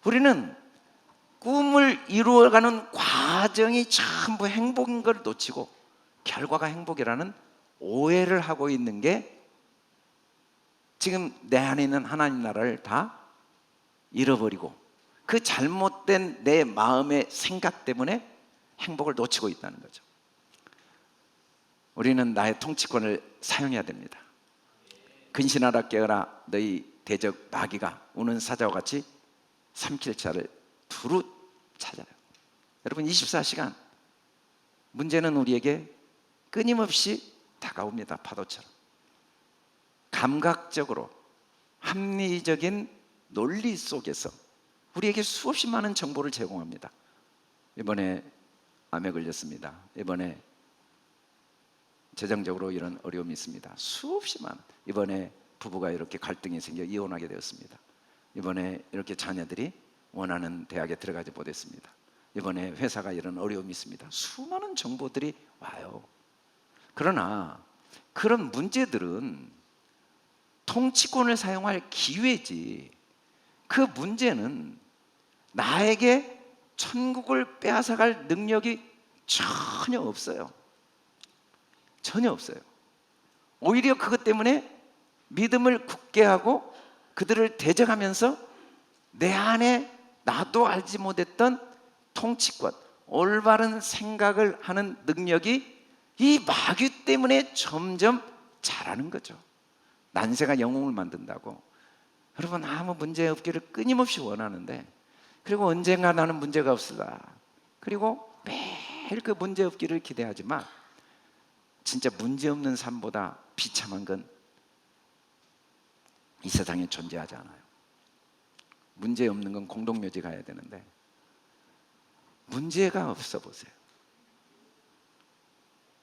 [SPEAKER 1] 우리는 꿈을 이루어가는 과정이 전부 행복인 걸 놓치고 결과가 행복이라는 오해를 하고 있는 게 지금 내 안에 있는 하나님 나라를 다 잃어버리고 그 잘못된 내 마음의 생각 때문에 행복을 놓치고 있다는 거죠. 우리는 나의 통치권을 사용해야 됩니다. 근신하라 깨어라 너희 대적 마귀가 우는 사자와 같이 삼킬 자를 두루 찾아요. 여러분, 24시간 문제는 우리에게 끊임없이 다가옵니다. 파도처럼 감각적으로 합리적인 논리 속에서 우리에게 수없이 많은 정보를 제공합니다. 이번에 암에 걸렸습니다. 이번에 재정적으로 이런 어려움이 있습니다. 수없이 많은, 이번에 부부가 이렇게 갈등이 생겨 이혼하게 되었습니다. 이번에 이렇게 자녀들이 원하는 대학에 들어가지 못했습니다. 이번에 회사가 이런 어려움이 있습니다. 수많은 정보들이 와요. 그러나 그런 문제들은 통치권을 사용할 기회지, 그 문제는 나에게 천국을 빼앗아갈 능력이 전혀 없어요. 전혀 없어요. 오히려 그것 때문에 믿음을 굳게 하고 그들을 대적하면서 내 안에 나도 알지 못했던 통치권, 올바른 생각을 하는 능력이 이 마귀 때문에 점점 자라는 거죠. 난세가 영웅을 만든다고. 여러분, 아무 문제 없기를 끊임없이 원하는데, 그리고 언젠가 나는 문제가 없으라, 그리고 매일 그 문제 없기를 기대하지만 진짜 문제 없는 삶보다 비참한 건 이 세상에 존재하지 않아요. 문제 없는 건 공동묘지 가야 되는데 문제가 없어 보세요.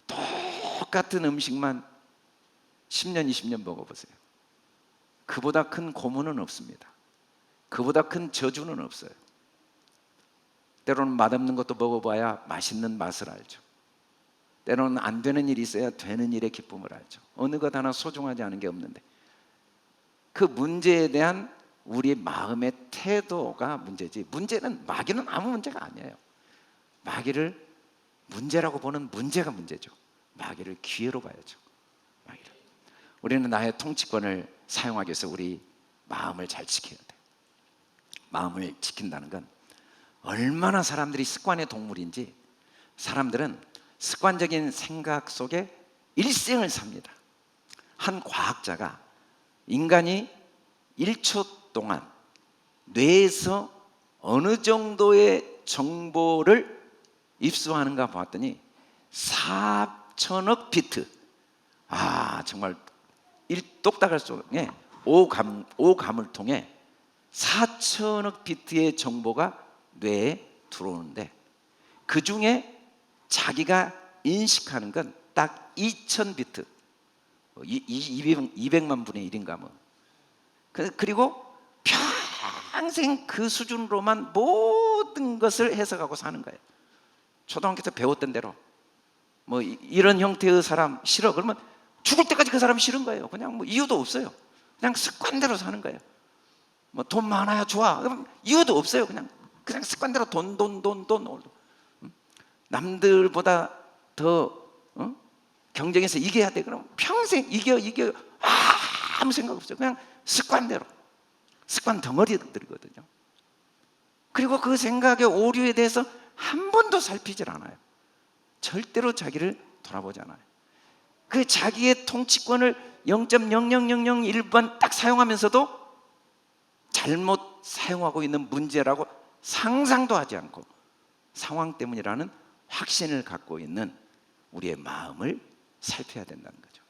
[SPEAKER 1] 똑같은 음식만 10년, 20년 먹어보세요. 그보다 큰 고문은 없습니다. 그보다 큰 저주는 없어요. 때로는 맛없는 것도 먹어봐야 맛있는 맛을 알죠. 때로는 안 되는 일이 있어야 되는 일의 기쁨을 알죠. 어느 것 하나 소중하지 않은 게 없는데 그 문제에 대한 우리의 마음의 태도가 문제지, 문제는, 마귀는 아무 문제가 아니에요. 마귀를 문제라고 보는 문제가 문제죠. 마귀를 기회로 봐야죠. 마귀를. 우리는 나의 통치권을 사용하기 위해서 우리 마음을 잘 지켜야 돼. 마음을 지킨다는 건 얼마나 사람들이 습관의 동물인지, 사람들은 습관적인 생각 속에 일생을 삽니다. 한 과학자가 인간이 1초 동안 뇌에서 어느 정도의 정보를 입수하는가 봤더니 4천억 비트. 정말 똑딱할 속에 오감을 통해 4천억 비트의 정보가 뇌에 들어오는데, 그 중에 자기가 인식하는 건 딱 2000비트, 200만 분의 1인가 뭐. 그리고 평생 그 수준으로만 모든 것을 해석하고 사는 거예요. 초등학교 때 배웠던 대로 뭐 이런 형태의 사람 싫어 그러면 죽을 때까지 그 사람 싫은 거예요. 그냥 뭐 이유도 없어요. 그냥 습관대로 사는 거예요. 뭐 돈 많아야 좋아 그럼 이유도 없어요. 그냥 습관대로 돈. 남들보다 더 경쟁해서 이겨야 돼. 그럼 평생 이겨 아무 생각 없어요. 그냥 습관대로, 습관 덩어리들이거든요. 그리고 그 생각의 오류에 대해서 한 번도 살피질 않아요. 절대로 자기를 돌아보지 않아요. 그 자기의 통치권을 0.00001번 딱 사용하면서도 잘못 사용하고 있는 문제라고 상상도 하지 않고 상황 때문이라는 확신을 갖고 있는 우리의 마음을 살펴야 된다는 거죠.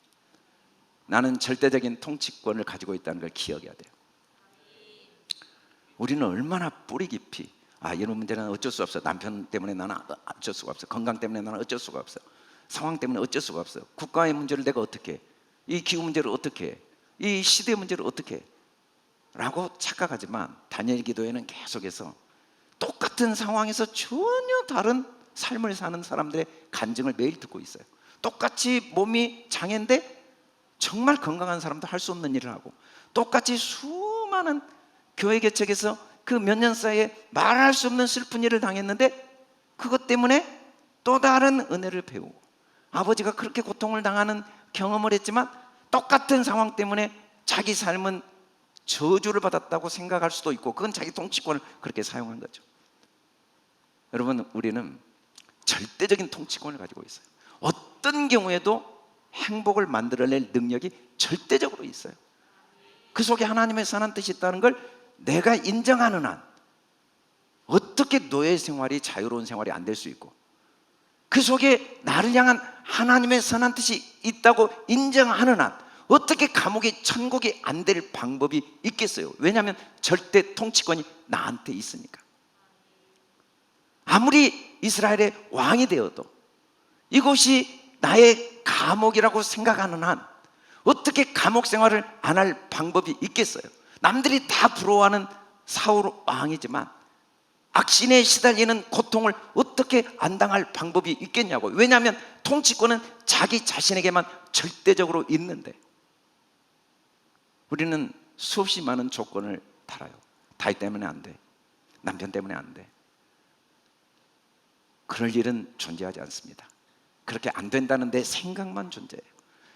[SPEAKER 1] 나는 절대적인 통치권을 가지고 있다는 걸 기억해야 돼요. 우리는 얼마나 뿌리 깊이 이런 문제는 어쩔 수 없어. 남편 때문에 나는 어쩔 수가 없어. 건강 때문에 나는 어쩔 수가 없어. 상황 때문에 어쩔 수가 없어. 국가의 문제를 내가 어떻게 해? 이 기후 문제를 어떻게 해? 이 시대 문제를 어떻게 해? 라고 착각하지만 다니엘 기도에는 계속해서 똑같은 상황에서 전혀 다른 삶을 사는 사람들의 간증을 매일 듣고 있어요. 똑같이 몸이 장애인데 정말 건강한 사람도 할 수 없는 일을 하고, 똑같이 수많은 교회 개척에서 그 몇 년 사이에 말할 수 없는 슬픈 일을 당했는데 그것 때문에 또 다른 은혜를 배우고, 아버지가 그렇게 고통을 당하는 경험을 했지만 똑같은 상황 때문에 자기 삶은 저주를 받았다고 생각할 수도 있고, 그건 자기 통치권을 그렇게 사용한 거죠. 여러분, 우리는 절대적인 통치권을 가지고 있어요. 어떤 경우에도 행복을 만들어낼 능력이 절대적으로 있어요. 그 속에 하나님의 선한 뜻이 있다는 걸 내가 인정하는 한 어떻게 노예 생활이 자유로운 생활이 안 될 수 있고, 그 속에 나를 향한 하나님의 선한 뜻이 있다고 인정하는 한 어떻게 감옥이 천국이 안 될 방법이 있겠어요? 왜냐하면 절대 통치권이 나한테 있으니까. 아무리 이스라엘의 왕이 되어도 이곳이 나의 감옥이라고 생각하는 한 어떻게 감옥 생활을 안 할 방법이 있겠어요? 남들이 다 부러워하는 사울 왕이지만 악신에 시달리는 고통을 어떻게 안 당할 방법이 있겠냐고. 왜냐하면 통치권은 자기 자신에게만 절대적으로 있는데, 우리는 수없이 많은 조건을 달아요. 다윗 때문에 안 돼, 남편 때문에 안 돼. 그럴 일은 존재하지 않습니다. 그렇게 안 된다는 데 생각만 존재해요.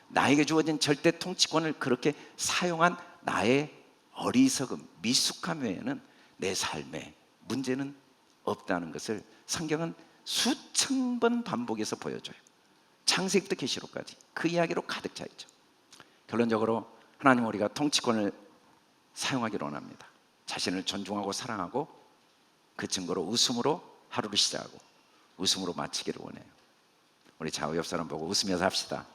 [SPEAKER 1] 나에게 주어진 절대 통치권을 그렇게 사용한 나의 어리석음, 미숙함 외에는 내 삶에 문제는 없다는 것을 성경은 수천 번 반복해서 보여줘요. 창세기부터 계시록까지 그 이야기로 가득 차 있죠. 결론적으로 하나님, 우리가 통치권을 사용하기를 원합니다. 자신을 존중하고 사랑하고 그 증거로 웃음으로 하루를 시작하고 웃음으로 마치기를 원해요. 우리 좌우 옆 사람 보고 웃으면서 합시다.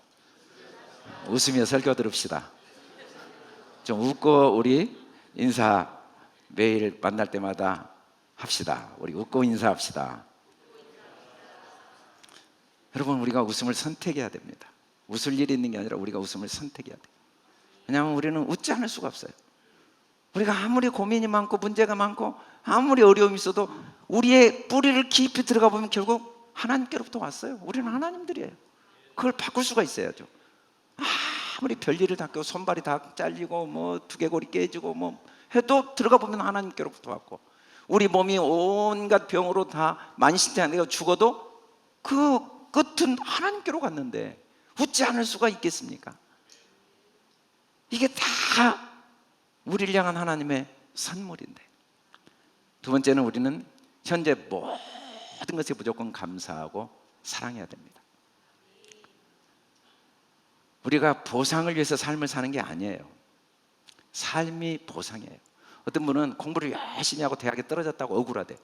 [SPEAKER 1] 웃으며 설교 들읍시다. 좀 웃고 우리 인사 매일 만날 때마다 합시다. 우리 웃고 인사합시다. 여러분, 우리가 웃음을 선택해야 됩니다. 웃을 일이 있는 게 아니라 우리가 웃음을 선택해야 돼요. 왜냐하면 우리는 웃지 않을 수가 없어요. 우리가 아무리 고민이 많고 문제가 많고 아무리 어려움이 있어도 우리의 뿌리를 깊이 들어가 보면 결국 하나님께로부터 왔어요. 우리는 하나님들이에요. 그걸 바꿀 수가 있어야죠. 아무리 별일을 다 껴 손발이 다 잘리고 뭐 두개골이 깨지고 뭐 해도 들어가 보면 하나님께로부터 왔고, 우리 몸이 온갖 병으로 다 만신창이가 죽어도 그 끝은 하나님께로 갔는데 웃지 않을 수가 있겠습니까? 이게 다 우리를 향한 하나님의 선물인데. 두 번째는 우리는 현재 모든 것에 무조건 감사하고 사랑해야 됩니다. 우리가 보상을 위해서 삶을 사는 게 아니에요. 삶이 보상이에요. 어떤 분은 공부를 열심히 하고 대학에 떨어졌다고 억울하대.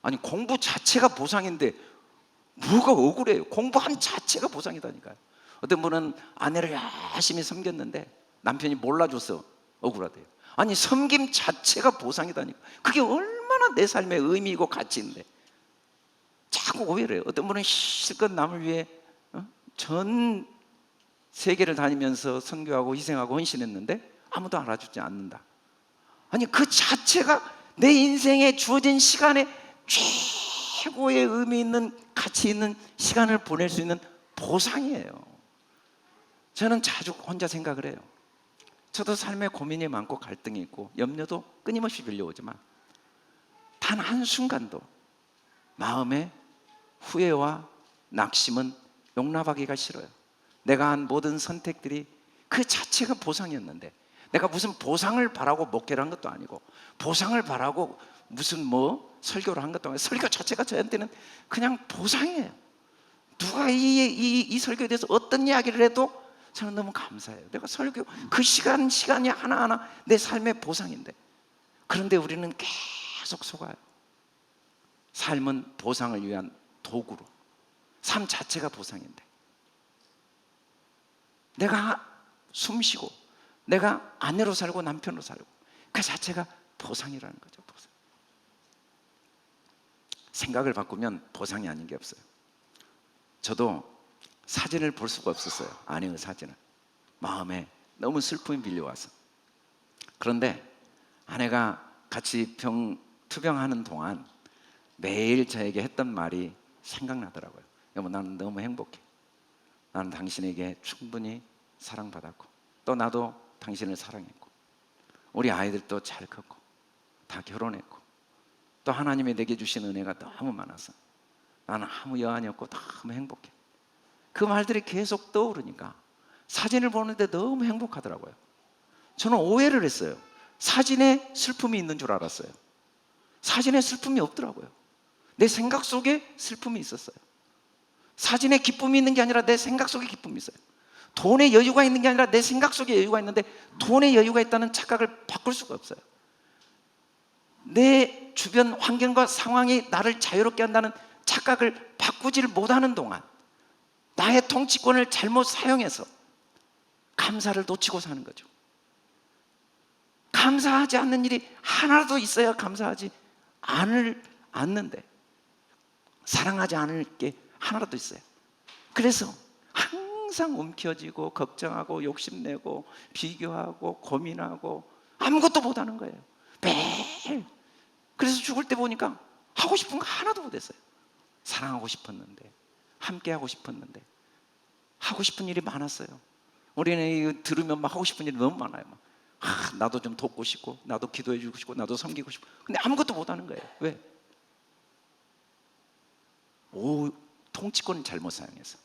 [SPEAKER 1] 아니 공부 자체가 보상인데 뭐가 억울해요? 공부한 자체가 보상이다니까요. 어떤 분은 아내를 열심히 섬겼는데 남편이 몰라줘서 억울하대요. 아니 섬김 자체가 보상이다니까. 그게 얼마나 내 삶의 의미이고 가치인데 자꾸 오해를 해요. 어떤 분은 실컷 남을 위해 전 세계를 다니면서 선교하고 희생하고 헌신했는데 아무도 알아주지 않는다. 아니 그 자체가 내 인생에 주어진 시간에 최고의 의미 있는 가치 있는 시간을 보낼 수 있는 보상이에요. 저는 자주 혼자 생각을 해요. 저도 삶에 고민이 많고 갈등이 있고 염려도 끊임없이 밀려오지만 단 한순간도 마음에 후회와 낙심은 용납하기가 싫어요. 내가 한 모든 선택들이 그 자체가 보상이었는데 내가 무슨 보상을 바라고 목회를 한 것도 아니고 보상을 바라고 무슨 설교를 한 것도 아니고 설교 자체가 저한테는 그냥 보상이에요. 누가 이 설교에 대해서 어떤 이야기를 해도 저는 너무 감사해요. 내가 설교 그 시간이 하나하나 내 삶의 보상인데 그런데 우리는 계속 속아요. 삶은 보상을 위한 도구로 삶 자체가 보상인데 내가 숨쉬고 내가 아내로 살고 남편으로 살고 그 자체가 보상이라는 거죠. 보상. 생각을 바꾸면 보상이 아닌 게 없어요. 저도 사진을 볼 수가 없었어요. 아내의 사진을. 마음에 너무 슬픔이 밀려와서. 그런데 아내가 같이 투병하는 동안 매일 저에게 했던 말이 생각나더라고요. 여보, 나는 너무 행복해. 나는 당신에게 충분히 사랑받았고 또 나도 당신을 사랑했고 우리 아이들도 잘 컸고 다 결혼했고 또 하나님이 내게 주신 은혜가 너무 많아서 나는 아무 여한이 없고 너무 행복해. 그 말들이 계속 떠오르니까 사진을 보는데 너무 행복하더라고요. 저는 오해를 했어요. 사진에 슬픔이 있는 줄 알았어요. 사진에 슬픔이 없더라고요. 내 생각 속에 슬픔이 있었어요. 사진에 기쁨이 있는 게 아니라 내 생각 속에 기쁨이 있어요. 돈에 여유가 있는 게 아니라 내 생각 속에 여유가 있는데 돈에 여유가 있다는 착각을 바꿀 수가 없어요. 내 주변 환경과 상황이 나를 자유롭게 한다는 착각을 바꾸지를 못하는 동안 나의 통치권을 잘못 사용해서 감사를 놓치고 사는 거죠. 감사하지 않는 일이 하나라도 있어야 감사하지 않는데 사랑하지 않을 게 하나라도 있어요. 그래서 항상 움켜쥐고 걱정하고 욕심내고 비교하고 고민하고 아무것도 못하는 거예요. 매일. 그래서 죽을 때 보니까 하고 싶은 거 하나도 못했어요. 사랑하고 싶었는데 함께하고 싶었는데 하고 싶은 일이 많았어요. 우리는 이거 들으면 막 하고 싶은 일이 너무 많아요. 나도 좀 돕고 싶고 나도 기도해 주고 싶고 나도 섬기고 싶고 근데 아무것도 못하는 거예요. 왜? 통치권을 잘못 사용해서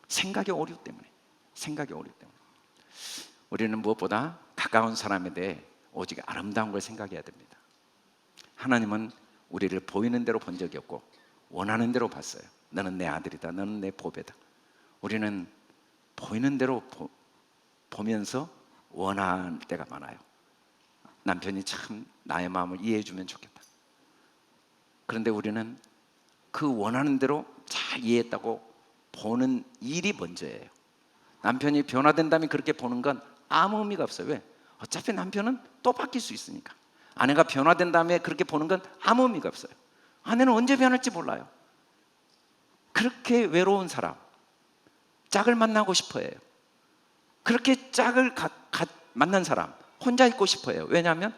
[SPEAKER 1] 생각의 오류 때문에 우리는 무엇보다 가까운 사람에 대해 오직 아름다운 걸 생각해야 됩니다. 하나님은 우리를 보이는 대로 본 적이 없고 원하는 대로 봤어요. 너는 내 아들이다. 너는 내 보배다. 우리는 보이는 대로 보면서 원할 때가 많아요. 남편이 참 나의 마음을 이해해 주면 좋겠다. 그런데 우리는 그 원하는 대로 잘 이해했다고 보는 일이 먼저예요. 남편이 변화된다면 그렇게 보는 건 아무 의미가 없어요. 왜? 어차피 남편은 또 바뀔 수 있으니까. 아내가 변화된 다음에 그렇게 보는 건 아무 의미가 없어요. 아내는 언제 변할지 몰라요. 그렇게 외로운 사람, 짝을 만나고 싶어 해요. 그렇게 짝을 만난 사람, 혼자 있고 싶어 해요. 왜냐하면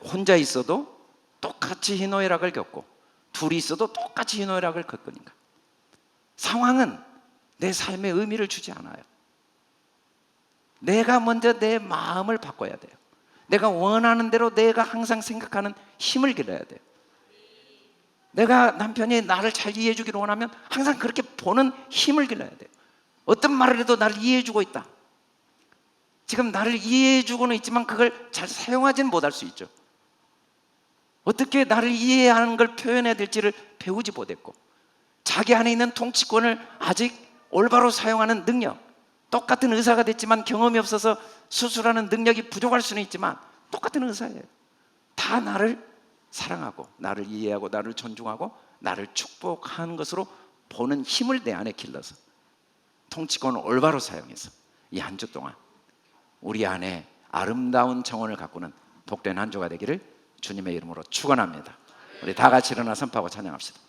[SPEAKER 1] 혼자 있어도 똑같이 희노애락을 겪고 둘이 있어도 똑같이 희노애락을 겪으니까. 상황은 내 삶에 의미를 주지 않아요. 내가 먼저 내 마음을 바꿔야 돼요. 내가 원하는 대로 내가 항상 생각하는 힘을 길러야 돼요. 내가 남편이 나를 잘 이해해 주기를 원하면 항상 그렇게 보는 힘을 길러야 돼요. 어떤 말을 해도 나를 이해해 주고 있다. 지금 나를 이해해 주고는 있지만 그걸 잘 사용하지는 못할 수 있죠. 어떻게 나를 이해하는 걸 표현해야 될지를 배우지 못했고 자기 안에 있는 통치권을 아직 올바로 사용하는 능력, 똑같은 의사가 됐지만 경험이 없어서 수술하는 능력이 부족할 수는 있지만 똑같은 의사예요. 다 나를 사랑하고 나를 이해하고 나를 존중하고 나를 축복하는 것으로 보는 힘을 내 안에 길러서 통치권을 올바로 사용해서 이 한 주 동안 우리 안에 아름다운 정원을 가꾸는 복된 한 주가 되기를 주님의 이름으로 축원합니다. 우리 다 같이 일어나 선포하고 찬양합시다.